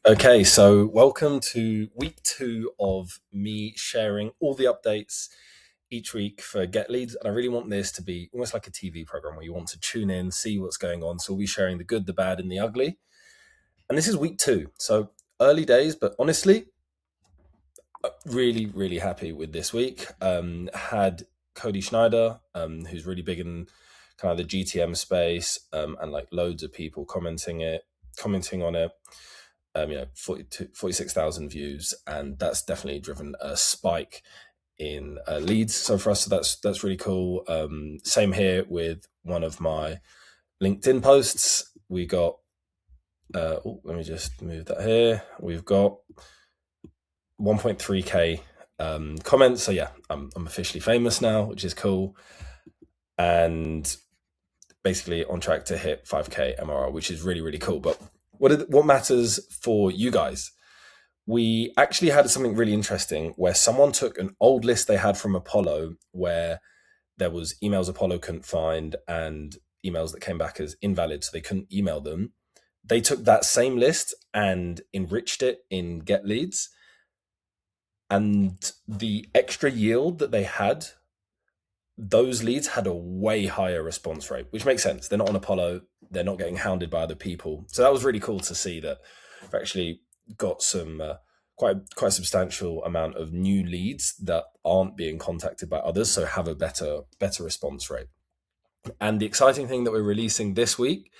Okay, so welcome to week 2 of me sharing all the updates each week for Get Leads. And I really want this to be almost like a TV program where you want to tune in, see what's going on. So we'll be sharing the good, the bad, and the ugly. And this is week 2. So early days, but honestly, really, really happy with this week. Had Cody Schneider, who's really big in kind of the GTM space, and like loads of people commenting on it. 46,000 views, and that's definitely driven a spike in leads. So for us, that's really cool. Same here with one of my LinkedIn posts. We got, let me just move that here. We've got 1.3k comments. So yeah, I'm officially famous now, which is cool. And basically on track to hit 5k MRR, which is really, really cool. But what matters for you guys? We actually had something really interesting where someone took an old list they had from Apollo where there was emails Apollo couldn't find and emails that came back as invalid, so they couldn't email them. They took that same list and enriched it in Get Leads. And the extra yield that they had, those leads had a way higher response rate, which makes sense. They're not on Apollo. They're not getting hounded by other people. So that was really cool to see that we've actually got some quite substantial amount of new leads that aren't being contacted by others, so have a better response rate. And the exciting thing that we're releasing this week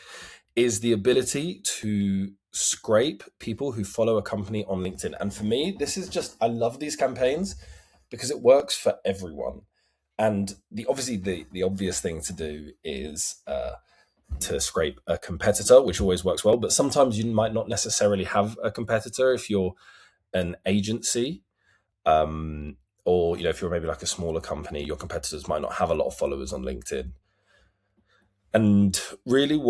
is the ability to scrape people who follow a company on LinkedIn. And for me, this is just, I love these campaigns because it works for everyone. And the obvious thing to do is to scrape a competitor, which always works well. But sometimes you might not necessarily have a competitor if you're an agency, or if you're maybe like a smaller company, your competitors might not have a lot of followers on LinkedIn. And really,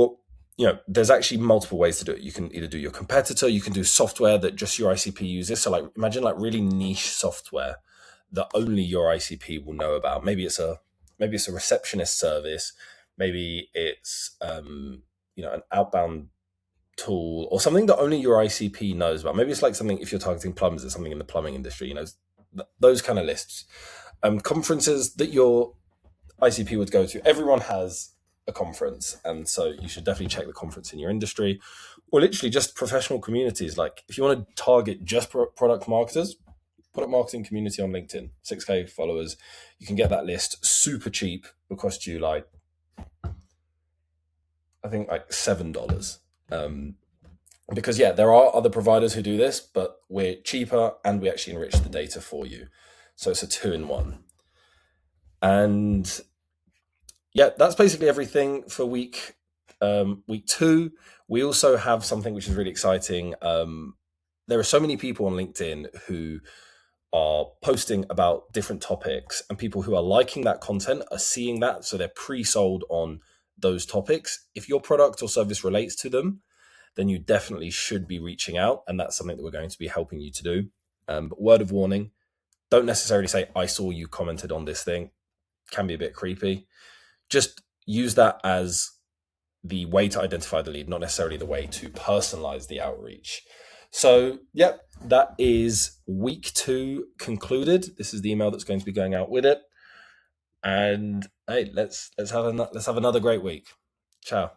there's actually multiple ways to do it. You can either do your competitor, you can do software that just your ICP uses. So like imagine like really niche software that only your ICP will know about. Maybe it's a receptionist service. Maybe it's an outbound tool or something that only your ICP knows about. Maybe it's like something, if you're targeting plumbers, it's something in the plumbing industry. Those kind of lists. Conferences that your ICP would go to. Everyone has a conference, and so you should definitely check the conference in your industry, or literally just professional communities. Like if you want to target just product marketers, product marketing community on LinkedIn, 6k followers, you can get that list super cheap. It'll cost you like, I think like $7. Because there are other providers who do this, but we're cheaper and we actually enrich the data for you. So it's a 2-in-1. And that's basically everything for week 2. We also have something which is really exciting. There are so many people on LinkedIn who are posting about different topics, and people who are liking that content are seeing that, so they're pre-sold on those topics. If your product or service relates to them, then you definitely should be reaching out, and that's something that we're going to be helping you to do. But word of warning, don't necessarily say, I saw you commented on this thing. Can be a bit creepy. Just use that as the way to identify the lead, not necessarily the way to personalize the outreach. So, that is week 2 concluded. This is the email that's going to be going out with it. And hey, let's have another great week. Ciao.